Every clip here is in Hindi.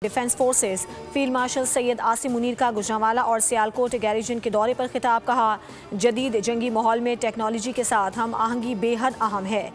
Defence forces field marshal Syed Asim Munir का गुजरांवाला और सियालकोट गैरिजन के दौरे पर खिताब। कहा, जदीद जंगी माहौल में टेक्नोलॉजी के साथ हम आहंगी बेहद अहम है।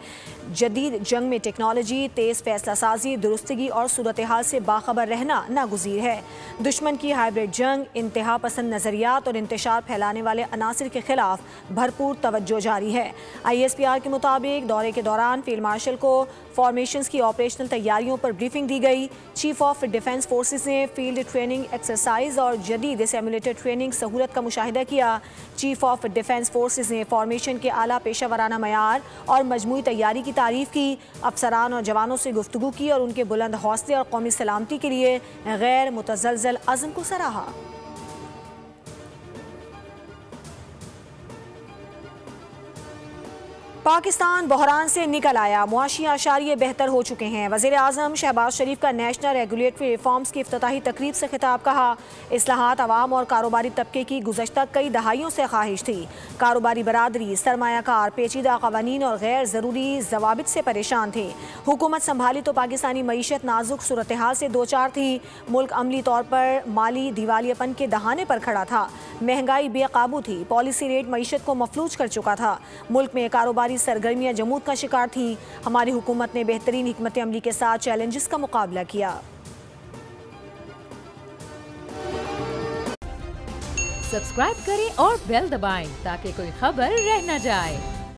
जदीद जंग में टेक्नोलॉजी, तेज़ फैसला साजी, दुरुस्तगी और सूरत हाल से बाखबर रहना नागुज़ीर है। दुश्मन की हाइब्रिड जंग, इंतहा पसंद नज़रियात और इंतशार फैलाने वाले अनासिर के खिलाफ भरपूर तवज्जो जारी है। ISPR के मुताबिक दौरे के दौरान फील्ड मार्शल को फॉर्मेशंस की ऑपरेशनल तैयारियों पर ब्रीफिंग दी गई। चीफ ऑफ डिफेंस फोर्सेस ने फील्ड ट्रेनिंग एक्सरसाइज और जदीद सिमुलेटर ट्रेनिंग सहूलत का मुशाहिदा किया। चीफ ऑफ डिफेंस फोर्सेस ने फॉर्मेशन के आला पेशा वराना मयार और मजमूई तैयारी की तारीफ की। अफसरान और जवानों से गुफ्तगू की और उनके बुलंद हौसले और कौमी सलामती के लिए गैर मुतज़लज़ल अज़्म को सराहा। पाकिस्तान बहरान से निकल आया, मुआशी आशारिये बेहतर हो चुके हैं। वज़ीर आज़म शहबाज शरीफ का नेशनल रेगुलेटरी रिफॉर्म्स की इफ्तिताही तकरीब से खिताब। कहा, इस्लाहात अवाम और कारोबारी तबके की गुज़श्ता कई दहाइयों से ख्वाहिश थी। कारोबारी बरादरी, सरमायाकार, पेचीदा क़वानीन और गैर ज़रूरी जवाबित से परेशान थे। हुकूमत संभाली तो पाकिस्तानी मईशत नाजुक सूरत हाल से दो चार थी। मुल्क अमली तौर पर माली दिवालियापन के दहाने पर खड़ा था। महंगाई बेकाबू थी। पॉलिसी रेट मईशत को मफलूज कर चुका था। मुल्क में कारोबारी सरगर्मियां जमूद का शिकार थी। हमारी हुकूमत ने बेहतरीन हिकमत अमली के साथ चैलेंजेस का मुकाबला किया। सब्सक्राइब करें और बेल दबाएं ताकि कोई खबर रह न जाए।